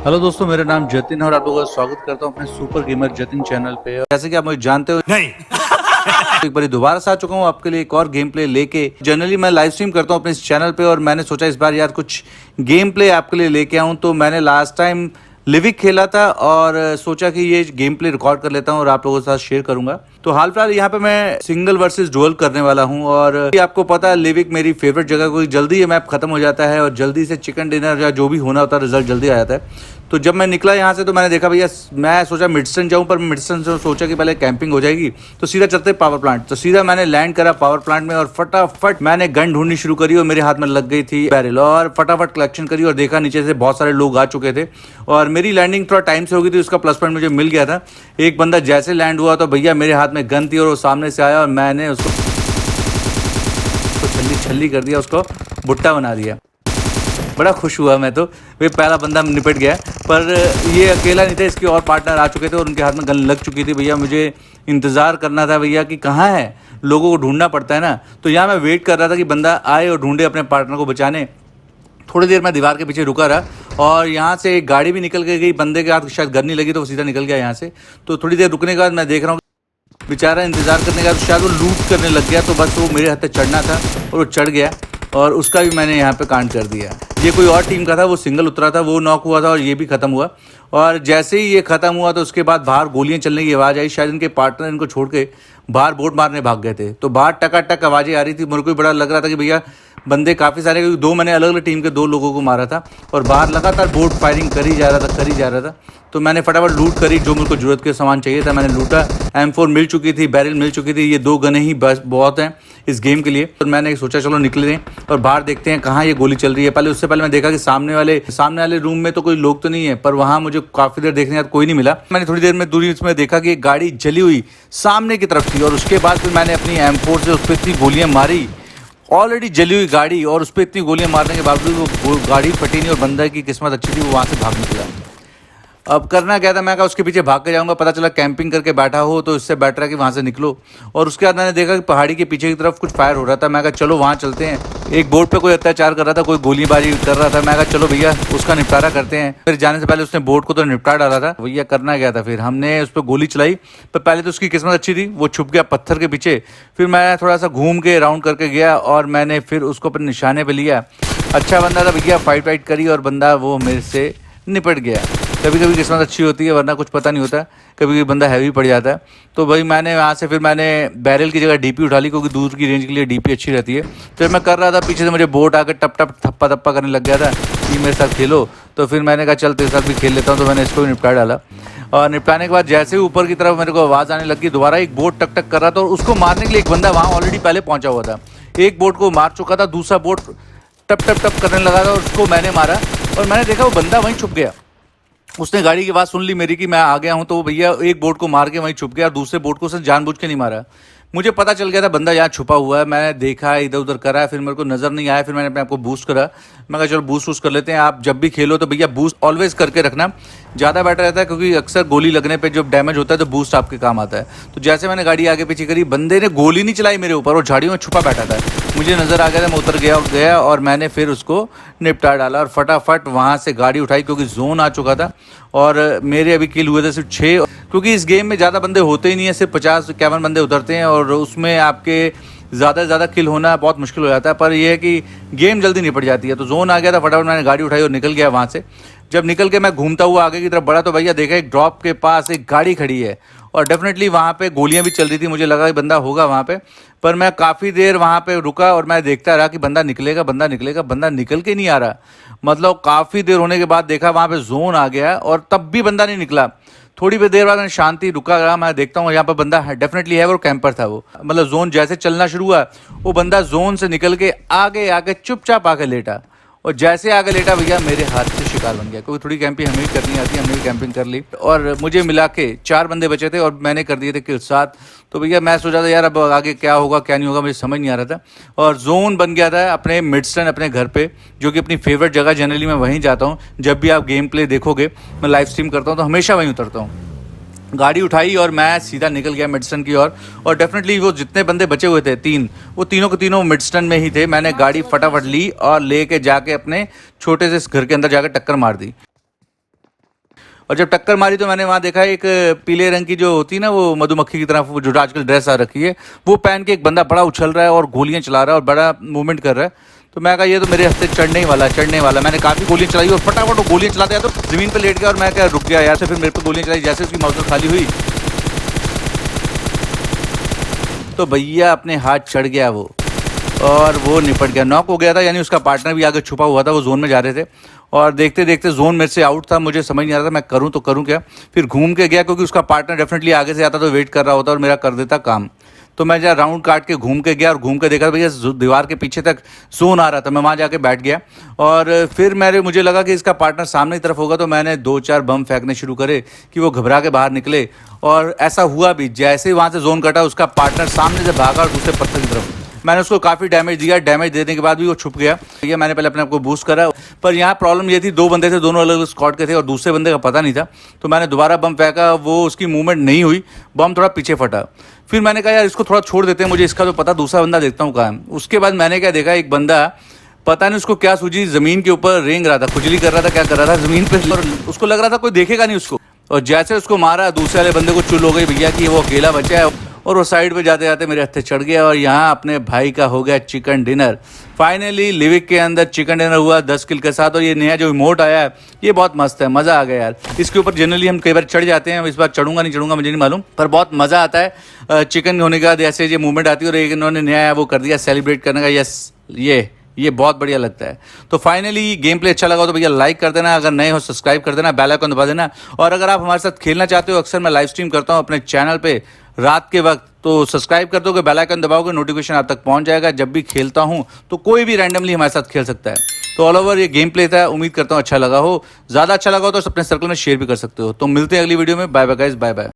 Hello दोस्तों, मेरा नाम जतिन है और आप लोगों का स्वागत करता हूं अपने सुपर गेमर जतिन चैनल पे। जैसे कि आप मुझे जानते हो नहीं एक बार दोबारा से आ चुका हूं आपके लिए एक और गेम प्ले लेके। जनरली मैं लाइव स्ट्रीम करता हूं अपने इस चैनल पे और मैंने सोचा इस बार यार कुछ गेम प्ले आपके लिए लेके आऊं। तो मैंने लास्ट टाइम लिविक खेला था और सोचा कि ये गेम प्ले रिकॉर्ड कर लेता हूं और आप लोगों के साथ शेयर करूंगा। तो हाल फिलहाल यहाँ पे मैं सिंगल वर्सेस डुअल करने वाला हूँ और आपको पता है लिविक मेरी फेवरेट जगह, कोई जल्दी ये मैप खत्म हो जाता है और जल्दी से चिकन डिनर या जो भी होना होता है रिजल्ट जल्दी आ जाता है। तो जब मैं निकला यहाँ से तो मैंने देखा भैया, मैं सोचा मिडस्टन जाऊँ, पर मिडस्टन से सोचा कि पहले कैंपिंग हो जाएगी तो सीधा चलते पावर प्लांट। तो सीधा मैंने लैंड करा पावर प्लांट में और फटाफट मैंने गन ढूंढनी शुरू करी और मेरे हाथ में लग गई थी बैरल और फटाफट कलेक्शन करी और देखा नीचे से बहुत सारे लोग आ चुके थे और मेरी लैंडिंग थोड़ा टाइम से हो गई थी, उसका प्लस पॉइंट मुझे मिल गया था। एक बंदा जैसे लैंड हुआ तो भैया मेरे हाथ में गन थी और वो सामने से आया और मैंने उसको छल्ली कर दिया, उसको भुट्टा बना दिया। बड़ा खुश हुआ मैं तो, वे पहला बंदा निपट गया। पर ये अकेला नहीं था, इसके और पार्टनर आ चुके थे और उनके हाथ में गन लग चुकी थी। भैया मुझे इंतज़ार करना था भैया कि कहाँ है, लोगों को ढूंढना पड़ता है ना। तो यहाँ मैं वेट कर रहा था कि बंदा आए और ढूंढे अपने पार्टनर को बचाने। थोड़ी देर मैं दीवार के पीछे रुका रहा और यहाँ से एक गाड़ी भी निकल के गई। बंदे के हाथ शायद गन नहीं लगी तो वो सीधा निकल गया यहाँ से। तो थोड़ी देर रुकने के बाद मैं देख रहा हूँ बेचारा इंतज़ार करने का, तो शायद वो लूट करने लग गया। तो बस वो मेरे हाथ पे चढ़ना था और वो चढ़ गया और उसका भी मैंने यहाँ पे कांड कर दिया। ये कोई और टीम का था, वो सिंगल उतरा था, वो नॉक हुआ था और ये भी ख़त्म हुआ। और जैसे ही ये ख़त्म हुआ तो उसके बाद बाहर गोलियां चलने की आवाज़ आई। शायद इनके पार्टनर इनको छोड़ के बाहर बोट मारने भाग गए थे। तो बाहर टकाटक आवाज़ें आ रही थी। मेरे को भी बड़ा लग रहा था कि भैया बंदे काफ़ी सारे, क्योंकि दो मैंने अलग अलग टीम के दो लोगों को मारा था और बाहर लगातार बोट फायरिंग करी जा रहा था। तो मैंने फटाफट लूट करी, जो मेरे को ज़रूरत के सामान चाहिए था मैंने लूटा। M4 मिल चुकी थी, बैरल मिल चुकी थी, ये दो गनें ही बस बहुत हैं इस गेम के लिए। तो मैंने सोचा चलो निकले और बाहर देखते हैं कहाँ ये गोली चल रही है। उससे पहले मैं देखा कि सामने वाले रूम में तो कोई लोग तो नहीं है, पर वहाँ मुझे काफ़ी देर देखने के बाद कोई नहीं मिला। मैंने थोड़ी देर में दूरी उसमें देखा कि एक गाड़ी जली हुई सामने की तरफ थी और उसके बाद फिर मैंने अपनी M4 से उस पर इतनी गोलियाँ मारी, ऑलरेडी जली हुई गाड़ी, और उस पर इतनी गोलियां मारने के बावजूद वो गाड़ी फटी नहीं और बंदा की किस्मत अच्छी थी, वो वहाँ से भाग निकला। अब करना क्या था, मैं कहा उसके पीछे भाग के जाऊंगा, पता चला कैंपिंग करके बैठा हो तो इससे बेटर है कि वहाँ से निकलो। और उसके बाद मैंने देखा कि पहाड़ी के पीछे की तरफ कुछ फायर हो रहा था। मैं कहा चलो वहाँ चलते हैं। एक बोट पे कोई अत्याचार कर रहा था, कोई गोलीबारी कर रहा था। मैं कहा चलो भैया उसका निपटारा करते हैं। फिर जाने से पहले उसने बोट को तो निपटा डाला था। भैया करना क्या था, फिर हमने उस पर गोली चलाई। पर पहले तो उसकी किस्मत अच्छी थी, वो छुप गया पत्थर के पीछे। फिर मैं थोड़ा सा घूम के राउंड करके गया और मैंने फिर उसको अपने निशाने पर लिया। अच्छा बंदा था भैया, फाइट वाइट करी और बंदा वो मेरे से निपट गया। कभी कभी किस्मत अच्छी होती है, वरना कुछ पता नहीं होता, कभी कभी बंदा हैवी पड़ जाता है। तो भाई मैंने वहाँ से फिर मैंने बैरल की जगह डीपी उठा ली, क्योंकि दूर की रेंज के लिए डीपी अच्छी रहती है। तो मैं कर रहा था, पीछे से मुझे बोट आकर टप टप थप्पा थप्पा करने लग गया था कि मेरे साथ खेलो। तो फिर मैंने कहा चल तेरे साथ भी खेल लेता हूँ। तो मैंने इसको भी निपटा डाला और निपटाने के बाद जैसे ही ऊपर की तरफ मेरे को आवाज़ आने लगी, दोबारा एक बोट टक टक कर रहा था और उसको मारने के लिए एक बंदा वहाँ ऑलरेडी पहले पहुँचा हुआ था। एक बोट को मार चुका था, दूसरा बोट टप टप टप करने लगा था और उसको मैंने मारा और मैंने देखा वो बंदा वहीं छुप गया। उसने गाड़ी की आवाज़ सुन ली मेरी कि मैं आ गया हूं, तो वो भैया एक बोट को मार के वहीं छुप गया और दूसरे बोट को उसने जानबूझ के नहीं मारा। मुझे पता चल गया था बंदा यहाँ छुपा हुआ है। मैंने देखा इधर उधर करा, फिर मेरे को नज़र नहीं आया। फिर मैंने अपने आप को बूस्ट करा। मैं कहा चलो बूस्ट कर लेते हैं। आप जब भी खेलो तो भैया बूस्ट ऑलवेज करके रखना, ज़्यादा बेटर रहता है, क्योंकि अक्सर गोली लगने पे जब डैमेज होता है तो बूस्ट आपके काम आता है। तो जैसे मैंने गाड़ी आगे पीछे करी, बंदे ने गोली नहीं चलाई मेरे ऊपर, वो झाड़ियों में छुपा बैठा था। मुझे नज़र आ गया था, मैं उतर गया और मैंने फिर उसको निपटा डाला और फटाफट वहाँ से गाड़ी उठाई, क्योंकि जोन आ चुका था और मेरे अभी किल हुए थे सिर्फ 6, क्योंकि इस गेम में ज़्यादा बंदे होते ही नहीं है, सिर्फ 50-51 बंदे उतरते हैं और उसमें आपके ज़्यादा से ज़्यादा किल होना बहुत मुश्किल हो जाता है। पर यह है कि गेम जल्दी निपट जाती है। तो जोन आ गया था, फटाफट मैंने गाड़ी उठाई और निकल गया वहाँ से। जब निकल के मैं घूमता हुआ आगे की तरफ बढ़ा तो भैया देखा एक ड्रॉप के पास एक गाड़ी खड़ी है और डेफिनेटली वहाँ पे गोलियाँ भी चल रही थी। मुझे लगा कि बंदा होगा वहाँ पे, पर मैं काफ़ी देर वहाँ पे रुका और मैं देखता रहा कि बंदा निकलेगा, बंदा निकल के नहीं आ रहा। मतलब काफ़ी देर होने के बाद देखा वहाँ पे जोन आ गया और तब भी बंदा नहीं निकला। थोड़ी देर बाद मैं शांति रुका रहा, मैं देखता हूँ यहाँ पर बंदा डेफिनेटली है, वो कैंपर था वो। मतलब जोन जैसे चलना शुरू हुआ, वो बंदा जोन से निकल के आगे आके चुपचाप आके लेटा और जैसे आगे लेटा भैया मेरे हाथ से शिकार बन गया। क्योंकि थोड़ी कैंपिंग हमें भी करनी आती है, हमने भी कैंपिंग कर ली और मुझे मिला के 4 बंदे बचे थे और मैंने कर दिए थे किल 7। तो भैया मैं सोचा था यार अब आगे क्या होगा क्या नहीं होगा, मुझे समझ नहीं आ रहा था। और जोन बन गया था अपने मिडस्टन, अपने घर पे, जो कि अपनी फेवरेट जगह। जनरली मैं वहीं जाता हूँ, जब भी आप गेम प्ले देखोगे मैं लाइव स्ट्रीम करता हूँ तो हमेशा वहीं उतरता हूँ। गाड़ी उठाई और मैं सीधा निकल गया मिडस्टन की ओर। और डेफिनेटली वो जितने बंदे बचे हुए थे 3, वो तीनों के तीनों मिडस्टन में ही थे। मैंने गाड़ी फटाफट ली और लेके जाके अपने छोटे से घर के अंदर जाकर टक्कर मार दी। और जब टक्कर मारी तो मैंने वहाँ देखा एक पीले रंग की जो होती है ना, वो मधुमक्खी की तरह वो जो आजकल ड्रेस आ रखी है, वो पहन के एक बंदा बड़ा उछल रहा है और गोलियां चला रहा है और बड़ा मूवमेंट कर रहा है। तो मैं कहा ये तो मेरे हफ्ते चढ़ने ही वाला। मैंने काफ़ी गोलियां चलाई और फटाफट वो गोलियां चलाते हैं तो ज़मीन पर लेट गया और मैं क्या रुक गया यार। से फिर मेरे पे गोलियां चलाई, जैसे उसकी माउथ खाली हुई तो भैया अपने हाथ चढ़ गया वो, और वो निपट गया, नॉक हो गया था। यानी उसका पार्टनर भी आगे छुपा हुआ था, वो जोन में जा रहे थे और देखते देखते जोन मेरे से आउट था। मुझे समझ नहीं आ रहा था मैं करूं तो करूं क्या। फिर घूम के गया क्योंकि उसका पार्टनर डेफिनेटली आगे से आता तो वेट कर रहा होता और मेरा कर देता काम। तो मैं जहाँ राउंड काट के घूम के गया और घूम के देखा भैया दीवार के पीछे तक जोन आ रहा था। मैं वहाँ जाके बैठ गया और फिर मुझे लगा कि इसका पार्टनर सामने की तरफ होगा, तो मैंने 2-4 बम फेंकने शुरू करे कि वो घबरा के बाहर निकले। और ऐसा हुआ भी, जैसे ही वहाँ से जोन कटा उसका पार्टनर सामने से भागा और दूसरे पत्थर की तरफ। मैंने उसको काफ़ी डैमेज दिया, डैमेज देने के बाद भी वो छुप गया। भैया मैंने पहले अपने आप को बूस्ट करा, पर यहाँ प्रॉब्लम ये थी 2 बंदे थे, दोनों अलग अलग स्क्वाड के थे और दूसरे बंदे का पता नहीं था। तो मैंने दोबारा बम फेंका, वो उसकी मूवमेंट नहीं हुई, बम थोड़ा पीछे फटा। फिर मैंने कहा यार इसको थोड़ा छोड़ देते हैं, मुझे इसका तो पता, दूसरा बंदा देखता हूँ कहाँ है। उसके बाद मैंने क्या देखा, एक बंदा पता नहीं उसको क्या सूझी, ज़मीन के ऊपर रेंग रहा था, खुजली कर रहा था, क्या कर रहा था ज़मीन पे, और उसको लग रहा था कोई देखेगा नहीं उसको। और जैसे उसको मारा दूसरे वाले बंदे को चुल हो गई भैया कि वो अकेला बचा है, और वो साइड पे जाते जाते मेरे हत्थे चढ़ गया। और यहाँ अपने भाई का हो गया चिकन डिनर। फाइनली लिविक के अंदर चिकन डिनर हुआ 10 किल के साथ। और ये नया जो इमोट आया है ये बहुत मस्त है, मज़ा आ गया यार। इसके ऊपर जनरली हम कई बार चढ़ जाते हैं, इस बार चढ़ूंगा नहीं चढ़ूंगा मुझे नहीं मालूम, पर बहुत मज़ा आता है चिकन होने के बाद ऐसे ये मूवमेंट आती है। और एक इन्होंने नया वो कर दिया सेलिब्रेट करने का, यस ये बहुत बढ़िया लगता है। तो फाइनली गेम प्ले अच्छा लगा तो भैया लाइक कर देना, अगर नए हो सब्सक्राइब कर देना, बेल आइकन दबा देना। और अगर आप हमारे साथ खेलना चाहते हो, अक्सर मैं लाइव स्ट्रीम करता हूँ अपने चैनल पे रात के वक्त, तो सब्सक्राइब कर दोगे, बेल आइकन दबाओगे, नोटिफिकेशन आप तक पहुंच जाएगा। जब भी खेलता हूं तो कोई भी रैंडमली हमारे साथ खेल सकता है। तो ऑल ओवर ये गेम प्ले था, उम्मीद करता हूँ अच्छा लगा हो। ज़्यादा अच्छा लगा हो तो अपने सर्कल में शेयर भी कर सकते हो। तो मिलते हैं अगली वीडियो में, bye bye guys, bye bye.